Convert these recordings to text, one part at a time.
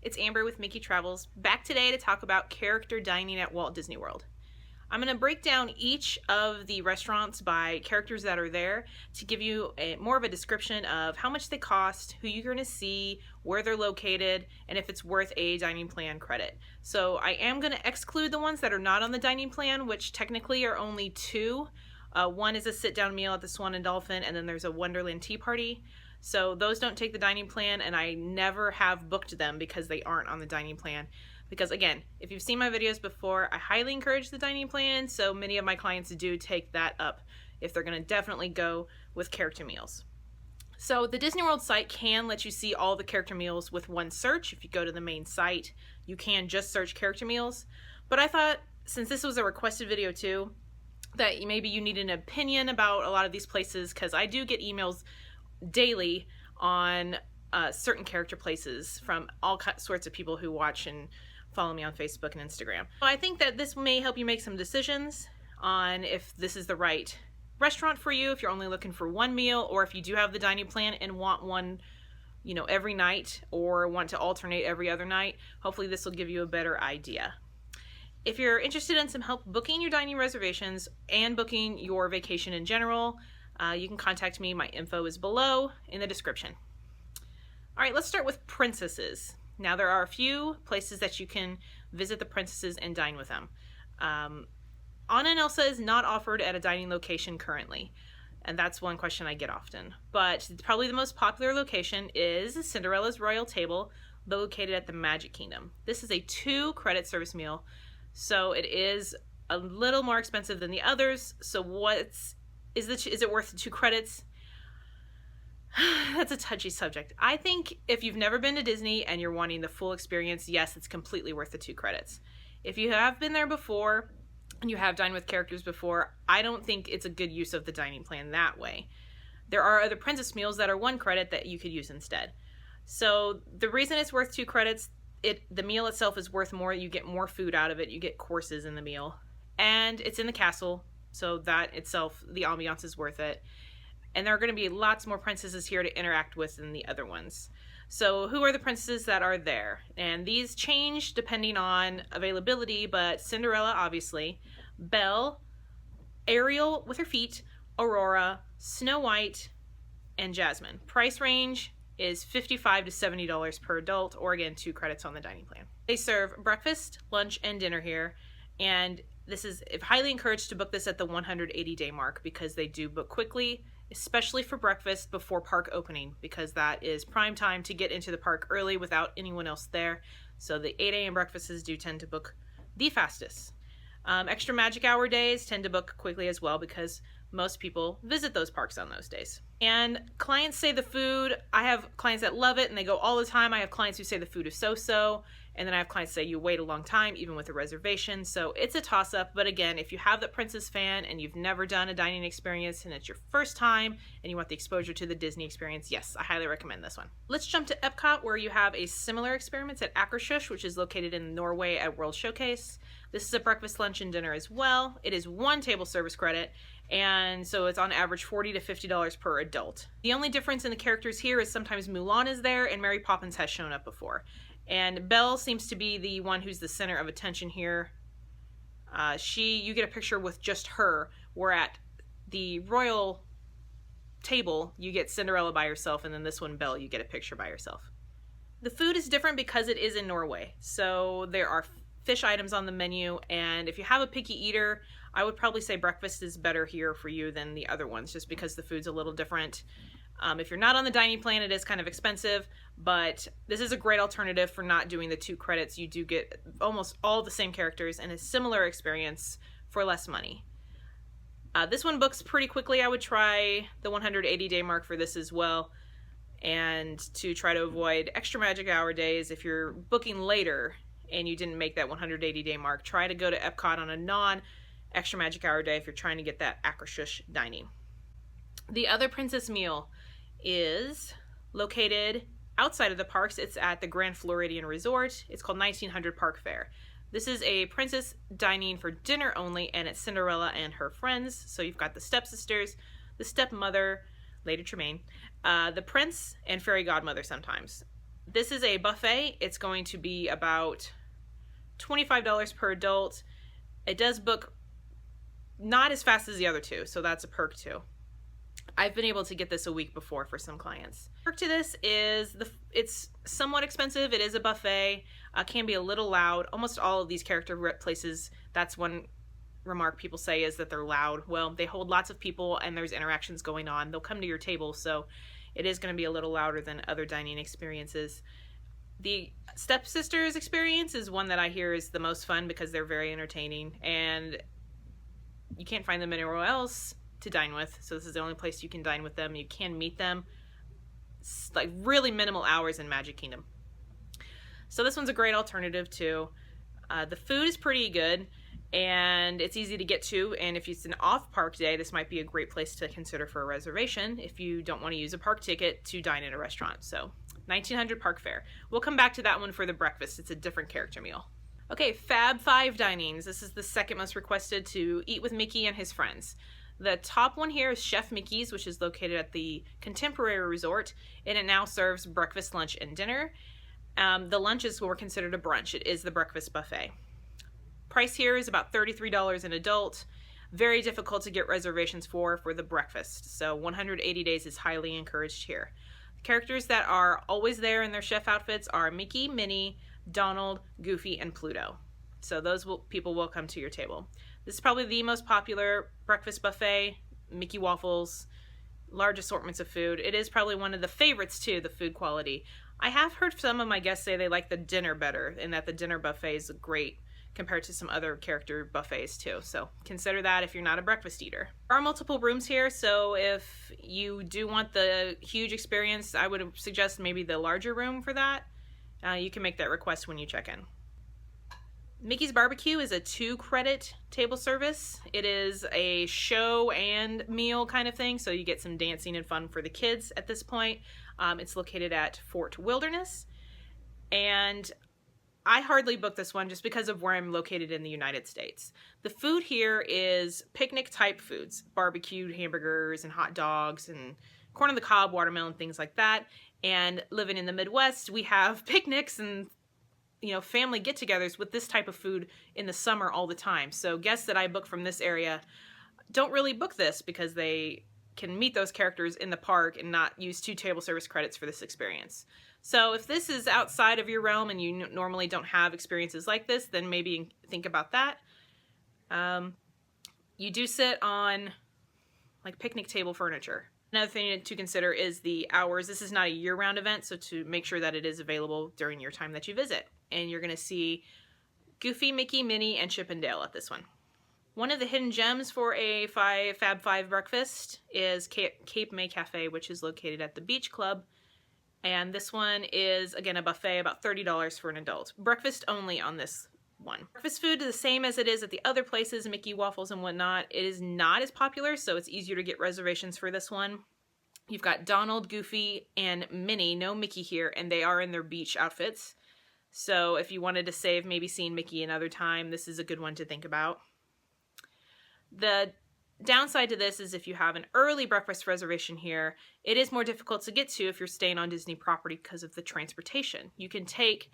It's Amber with MickeyTravels, back today to talk about character dining at Walt Disney World. I'm going to break down each of the restaurants by characters that are there to give you more of a description of how much they cost, who you're going to see, where they're located, and if it's worth a dining plan credit. So I am going to exclude the ones that are not on the dining plan, which technically are only two. One is a sit-down meal at the Swan and Dolphin, and then there's a Wonderland Tea Party. So those don't take the dining plan, and I never have booked them because they aren't on the dining plan. Because again, if you've seen my videos before, I highly encourage the dining plan, so many of my clients do take that up if they're going to definitely go with character meals. So the Disney World site can let you see all the character meals with one search. If you go to the main site, you can just search character meals. But I thought, since this was a requested video too, that maybe you need an opinion about a lot of these places, because I do get emails daily on certain character places from all sorts of people who watch and follow me on Facebook and Instagram. I think that this may help you make some decisions on if this is the right restaurant for you, if you're only looking for one meal, or if you do have the dining plan and want one, every night, or want to alternate every other night. Hopefully this will give you a better idea. If you're interested in some help booking your dining reservations and booking your vacation in general, you can contact me. My info is below in the description. All right, let's start with princesses. Now, there are a few places that you can visit the princesses and dine with them. Anna and Elsa is not offered at a dining location currently, and that's one question I get often. But probably the most popular location is Cinderella's Royal Table, located at the Magic Kingdom. This is a 2-credit service meal, so it is a little more expensive than the others. So is it worth the 2 credits? That's a touchy subject. I think if you've never been to Disney and you're wanting the full experience, yes, it's completely worth the 2 credits. If you have been there before and you have dined with characters before, I don't think it's a good use of the dining plan that way. There are other princess meals that are 1 credit that you could use instead. So the reason it's worth 2 credits, the meal itself is worth more. You get more food out of it. You get courses in the meal. And it's in the castle, so that itself, the ambiance is worth it. And there are going to be lots more princesses here to interact with than the other ones. So who are the princesses that are there? And these change depending on availability, but Cinderella, obviously, Belle, Ariel with her feet, Aurora, Snow White, and Jasmine. Price range is $55 to $70 per adult, or again, 2 credits on the dining plan. They serve breakfast, lunch, and dinner here, and this is highly encouraged to book this at the 180-day mark because they do book quickly, especially for breakfast before park opening, because that is prime time to get into the park early without anyone else there. So the 8 a.m. breakfasts do tend to book the fastest. Extra magic hour days tend to book quickly as well because most people visit those parks on those days. And clients say the food, I have clients that love it and they go all the time. I have clients who say the food is so-so. And then I have clients say you wait a long time, even with a reservation. So it's a toss-up. But again, if you have that princess fan and you've never done a dining experience and it's your first time and you want the exposure to the Disney experience, yes, I highly recommend this one. Let's jump to Epcot, where you have a similar experience at Akershus, which is located in Norway at World Showcase. This is a breakfast, lunch, and dinner as well. It is 1 table service credit, and so it's on average $40 to $50 per adult. The only difference in the characters here is sometimes Mulan is there and Mary Poppins has shown up before. And Belle seems to be the one who's the center of attention here. You get a picture with just her, where at the royal table, you get Cinderella by herself, and then this one, Belle, you get a picture by herself. The food is different because it is in Norway. So there are fish items on the menu, and if you have a picky eater, I would probably say breakfast is better here for you than the other ones, just because the food's a little different. If you're not on the dining plan, it is kind of expensive, but this is a great alternative for not doing the 2 credits. You do get almost all the same characters and a similar experience for less money. This one books pretty quickly. I would try the 180-day mark for this as well, and to try to avoid extra magic hour days. If you're booking later and you didn't make that 180-day mark, try to go to Epcot on a non-extra magic hour day if you're trying to get that Akershus dining. The other princess meal is located outside of the parks. It's at the Grand Floridian Resort. It's called 1900 Park Fare. This is a princess dining for dinner only, and it's Cinderella and her friends. So you've got the stepsisters, the stepmother, Lady Tremaine, the prince, and fairy godmother sometimes. This is a buffet. It's going to be about $25 per adult. It does book not as fast as the other two, so that's a perk too. I've been able to get this a week before for some clients. Perk to this is it's somewhat expensive. It is a buffet. Can be a little loud. Almost all of these character places, that's one remark people say is that they're loud. Well, they hold lots of people and there's interactions going on. They'll come to your table, so it is going to be a little louder than other dining experiences. The Stepsisters experience is one that I hear is the most fun because they're very entertaining and you can't find them anywhere else to dine with, so this is the only place you can dine with them. You can meet them. It's like really minimal hours in Magic Kingdom. So this one's a great alternative too. The food is pretty good and it's easy to get to, and if it's an off-park day, this might be a great place to consider for a reservation if you don't want to use a park ticket to dine in a restaurant. So $1,900 park fare. We'll come back to that one for the breakfast. It's a different character meal. Okay, Fab 5 dinings. This is the second most requested to eat with Mickey and his friends. The top one here is Chef Mickey's, which is located at the Contemporary Resort, and it now serves breakfast, lunch, and dinner. The lunch is what we're considered a brunch. It is the breakfast buffet. Price here is about $33 an adult. Very difficult to get reservations for the breakfast, so 180 days is highly encouraged here. The characters that are always there in their chef outfits are Mickey, Minnie, Donald, Goofy, and Pluto. So those people will come to your table. This is probably the most popular breakfast buffet. Mickey waffles, large assortments of food. It is probably one of the favorites too, the food quality. I have heard some of my guests say they like the dinner better and that the dinner buffet is great compared to some other character buffets too. So consider that if you're not a breakfast eater. There are multiple rooms here, so if you do want the huge experience, I would suggest maybe the larger room for that. You can make that request when you check in. Mickey's Barbecue is a 2-credit table service. It is a show and meal kind of thing, so you get some dancing and fun for the kids at this point. It's located at Fort Wilderness, and I hardly book this one just because of where I'm located in the United States. The food here is picnic type foods, barbecued hamburgers and hot dogs and corn on the cob, watermelon, things like that. And living in the Midwest, we have picnics and family get-togethers with this type of food in the summer all the time. So guests that I book from this area don't really book this because they can meet those characters in the park and not use 2 table service credits for this experience. So if this is outside of your realm and you normally don't have experiences like this, then maybe think about that. You do sit on like picnic table furniture. Another thing to consider is the hours. This is not a year-round event, so to make sure that it is available during your time that you visit. And you're going to see Goofy, Mickey, Minnie, and Chip and Dale at this one. One of the hidden gems for a Fab 5 breakfast is Cape May Cafe, which is located at the Beach Club. And this one is, again, a buffet, about $30 for an adult. Breakfast only on this one. Breakfast food is the same as it is at the other places, Mickey waffles and whatnot. It is not as popular, so it's easier to get reservations for this one. You've got Donald, Goofy, and Minnie, no Mickey here, and they are in their beach outfits. So if you wanted to save maybe seeing Mickey another time, this is a good one to think about. The downside to this is if you have an early breakfast reservation here, it is more difficult to get to if you're staying on Disney property because of the transportation. You can take,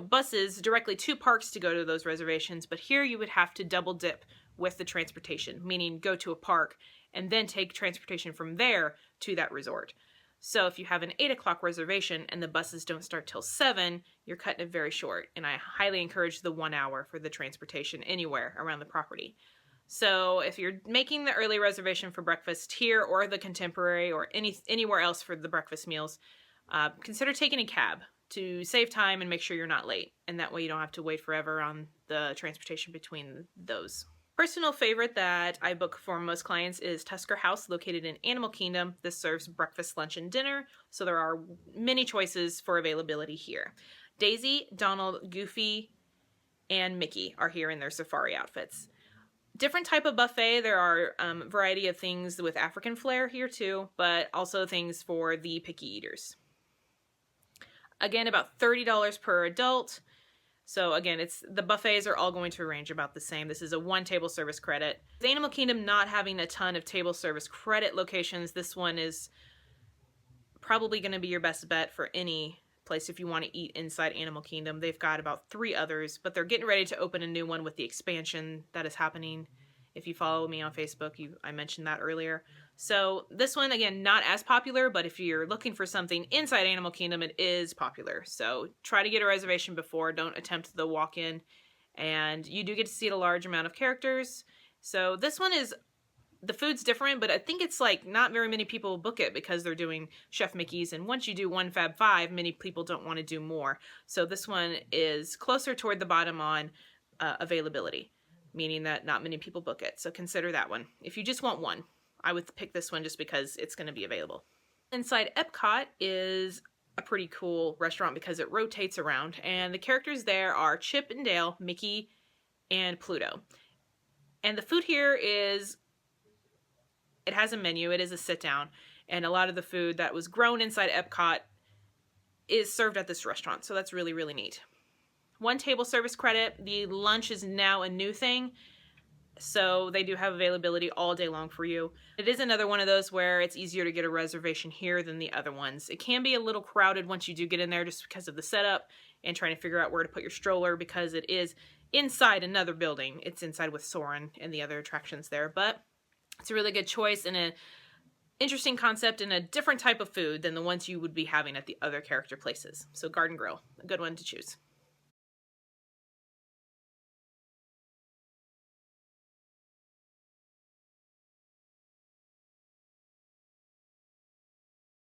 buses directly to parks to go to those reservations, but here you would have to double dip with the transportation, meaning go to a park and then take transportation from there to that resort. So if you have an 8 o'clock reservation and the buses don't start till 7, you're cutting it very short. And I highly encourage the 1 hour for the transportation anywhere around the property. So if you're making the early reservation for breakfast here or the Contemporary or anywhere else for the breakfast meals, consider taking a cab to save time and make sure you're not late. And that way you don't have to wait forever on the transportation between those. Personal favorite that I book for most clients is Tusker House, located in Animal Kingdom. This serves breakfast, lunch, and dinner, so there are many choices for availability here. Daisy, Donald, Goofy, and Mickey are here in their safari outfits. Different type of buffet. There are a variety of things with African flair here too, but also things for the picky eaters. Again, about $30 per adult. So again, the buffets are all going to range about the same. This is a 1 table service credit. The Animal Kingdom not having a ton of table service credit locations, this one is probably going to be your best bet for any place if you want to eat inside Animal Kingdom. They've got about 3 others, but they're getting ready to open a new one with the expansion that is happening. If you follow me on Facebook, I mentioned that earlier. So this one, again, not as popular, but if you're looking for something inside Animal Kingdom, it is popular. So try to get a reservation before. Don't attempt the walk-in. And you do get to see a large amount of characters. So this one is, the food's different, but I think it's like not very many people book it because they're doing Chef Mickey's. And once you do one Fab 5, many people don't want to do more. So this one is closer toward the bottom on availability, meaning that not many people book it. So consider that one. If you just want one, I would pick this one just because it's going to be available. Inside Epcot is a pretty cool restaurant because it rotates around, and the characters there are Chip and Dale, Mickey, and Pluto. And the food here is, it has a menu, it is a sit down, and a lot of the food that was grown inside Epcot is served at this restaurant, so that's really, really neat. 1 table service credit. The lunch is now a new thing, so they do have availability all day long for you. It is another one of those where it's easier to get a reservation here than the other ones. It can be a little crowded once you do get in there just because of the setup and trying to figure out where to put your stroller because it is inside another building. It's inside with Soarin' and the other attractions there, but it's a really good choice and an interesting concept and a different type of food than the ones you would be having at the other character places. So Garden Grill, a good one to choose.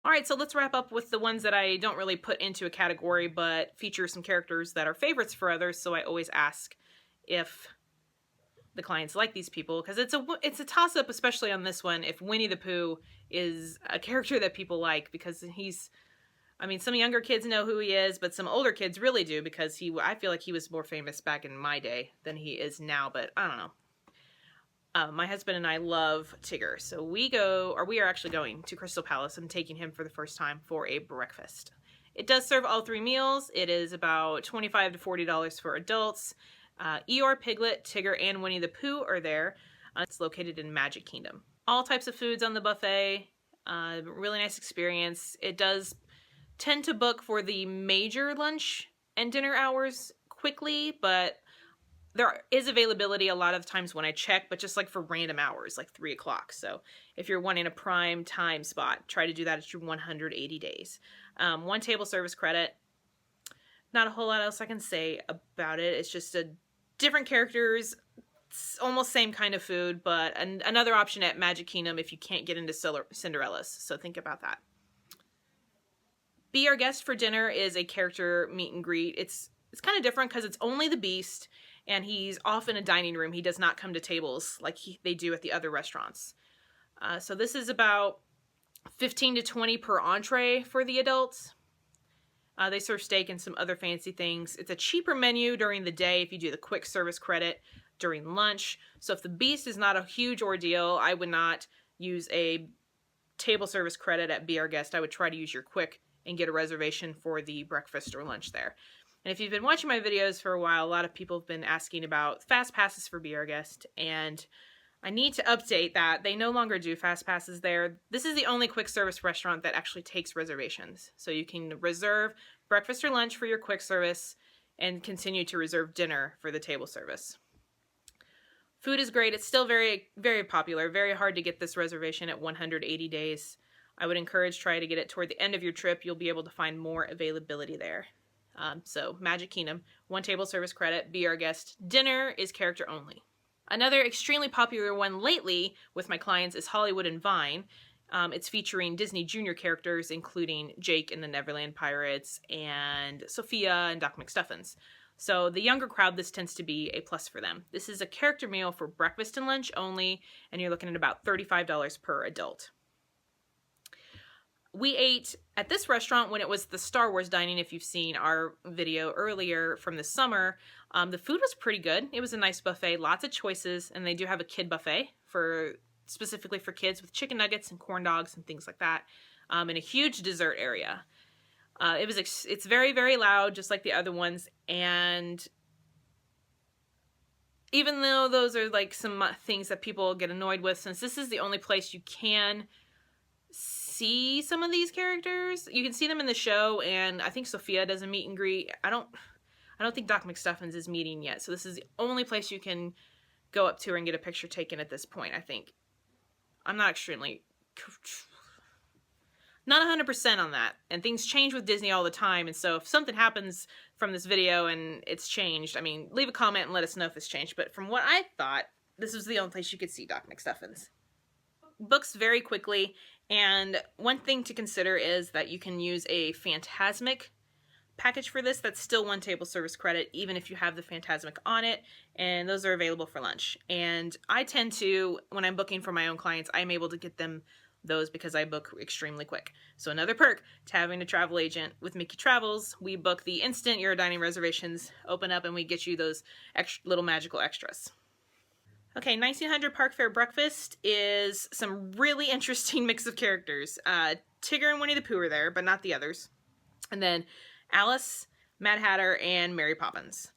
All right, so let's wrap up with the ones that I don't really put into a category, but feature some characters that are favorites for others. So I always ask if the clients like these people, because it's a toss-up, especially on this one, if Winnie the Pooh is a character that people like, because I mean, some younger kids know who he is, but some older kids really do, because I feel like he was more famous back in my day than he is now, but I don't know. My husband and I love Tigger, so we are actually going to Crystal Palace. I'm taking him for the first time for a breakfast. It does serve all 3 meals. It is about $25 to $40 for adults. Eeyore, Piglet, Tigger, and Winnie the Pooh are there. It's located in Magic Kingdom. All types of foods on the buffet. Really nice experience. It does tend to book for the major lunch and dinner hours quickly, but there is availability a lot of times when I check, but just like for random hours, like 3 o'clock. So if you're wanting a prime time spot, try to do that at your 180 days. 1 table service credit. Not a whole lot else I can say about it. It's just different characters, it's almost same kind of food, but another option at Magic Kingdom if you can't get into Cinderellas. So think about that. Be Our Guest for Dinner is a character meet and greet. It's kind of different because it's only the Beast, and he's off in a dining room. He does not come to tables like they do at the other restaurants. So this is about $15 to $20 per entree for the adults. They serve steak and some other fancy things. It's a cheaper menu during the day if you do the quick service credit during lunch. So if the Beast is not a huge ordeal, I would not use a table service credit at Be Our Guest. I would try to use your quick and get a reservation for the breakfast or lunch there. And if you've been watching my videos for a while, a lot of people have been asking about fast passes for Be Our Guest, and I need to update that. They no longer do fast passes there. This is the only quick service restaurant that actually takes reservations. So you can reserve breakfast or lunch for your quick service and continue to reserve dinner for the table service. Food is great. It's still very, very popular. Very hard to get this reservation at 180 days. I would encourage try to get it toward the end of your trip. You'll be able to find more availability there. So Magic Kingdom, 1 table service credit, Be Our Guest. Dinner is character only. Another extremely popular one lately with my clients is Hollywood and Vine. It's featuring Disney Junior characters, including Jake and the Neverland Pirates, and Sophia and Doc McStuffins. So the younger crowd, this tends to be a plus for them. This is a character meal for breakfast and lunch only, and you're looking at about $35 per adult. We ate at this restaurant when it was the Star Wars dining. If you've seen our video earlier from the summer, the food was pretty good. It was a nice buffet, lots of choices, and they do have a kid buffet specifically for kids with chicken nuggets and corn dogs and things like that, and a huge dessert area. It's very, very loud, just like the other ones, and even though those are like some things that people get annoyed with, since this is the only place you can see some of these characters. You can see them in the show, and I think Sophia does a meet and greet. I don't think Doc McStuffins is meeting yet, so this is the only place you can go up to her and get a picture taken at this point, I think. I'm not 100% on that, and things change with Disney all the time, and so if something happens from this video and it's changed, I mean, leave a comment and let us know if it's changed, but from what I thought, this was the only place you could see Doc McStuffins. Books very quickly, and one thing to consider is that you can use a Phantasmic package for this. That's still 1 table service credit, even if you have the Phantasmic on it, and those are available for lunch. And I tend to, when I'm booking for my own clients, I'm able to get them those because I book extremely quick. So another perk to having a travel agent with MickeyTravels, we book the instant your dining reservations open up, and we get you those extra, little magical extras. Okay, 1900 Park Fair Breakfast is some really interesting mix of characters. Tigger and Winnie the Pooh are there, but not the others. And then Alice, Mad Hatter, and Mary Poppins.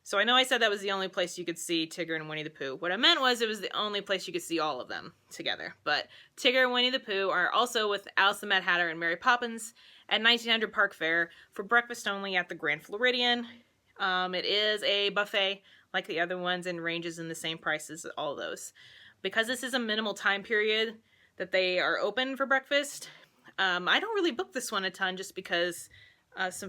So I know I said that was the only place you could see Tigger and Winnie the Pooh. What I meant was it was the only place you could see all of them together. But Tigger and Winnie the Pooh are also with Alice the Mad Hatter and Mary Poppins at 1900 Park Fair for breakfast only at the Grand Floridian. It is a buffet like the other ones and ranges in the same prices as all those. Because this is a minimal time period that they are open for breakfast, I don't really book this one a ton just because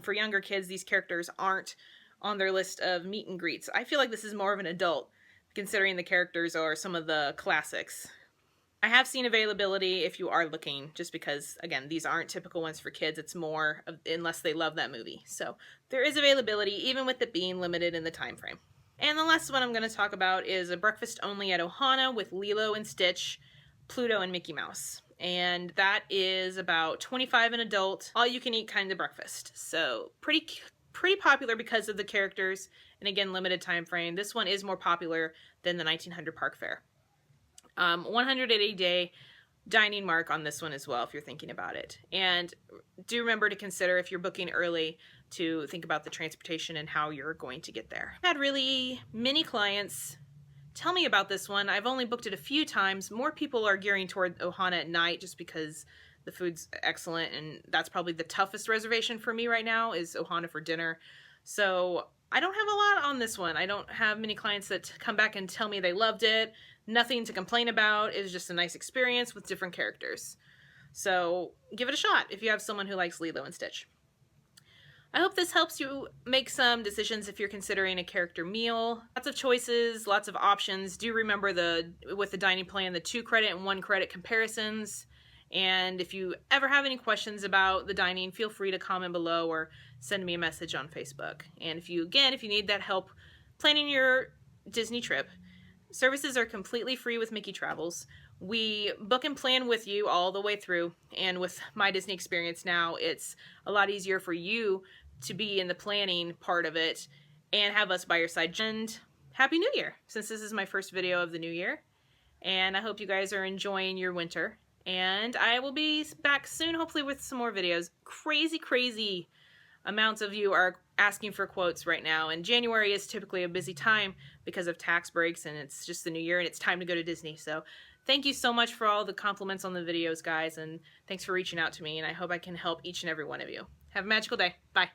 for younger kids, these characters aren't on their list of meet and greets. I feel like this is more of an adult, considering the characters are some of the classics. I have seen availability if you are looking, just because, again, these aren't typical ones for kids. It's more unless they love that movie. So there is availability, even with it being limited in the time frame. And the last one I'm going to talk about is a breakfast only at Ohana with Lilo and Stitch, Pluto, and Mickey Mouse. And that is about $25 an adult, all you can eat kind of breakfast. So pretty popular because of the characters, and again, limited time frame. This one is more popular than the 1900 Park Fair. 180-day dining mark on this one as well, if you're thinking about it. And do remember to consider, if you're booking early, to think about the transportation and how you're going to get there. I've had really many clients tell me about this one. I've only booked it a few times. More people are gearing toward Ohana at night just because the food's excellent, and that's probably the toughest reservation for me right now is Ohana for dinner. So I don't have a lot on this one. I don't have many clients that come back and tell me they loved it. Nothing to complain about. It was just a nice experience with different characters. So give it a shot if you have someone who likes Lilo and Stitch. I hope this helps you make some decisions if you're considering a character meal. Lots of choices, lots of options. Do remember with the dining plan, the 2 credit and 1 credit comparisons. And if you ever have any questions about the dining, feel free to comment below or send me a message on Facebook. And if you need that help planning your Disney trip, services are completely free with MickeyTravels. We book and plan with you all the way through, and with my Disney experience now, it's a lot easier for you to be in the planning part of it and have us by your side. And Happy New Year, since this is my first video of the new year. And I hope you guys are enjoying your winter. And I will be back soon, hopefully with some more videos. Crazy amounts of you are asking for quotes right now, and January is typically a busy time because of tax breaks, and it's just the new year and it's time to go to Disney. So thank you so much for all the compliments on the videos, guys, and thanks for reaching out to me, and I hope I can help each and every one of you. Have a magical day. Bye.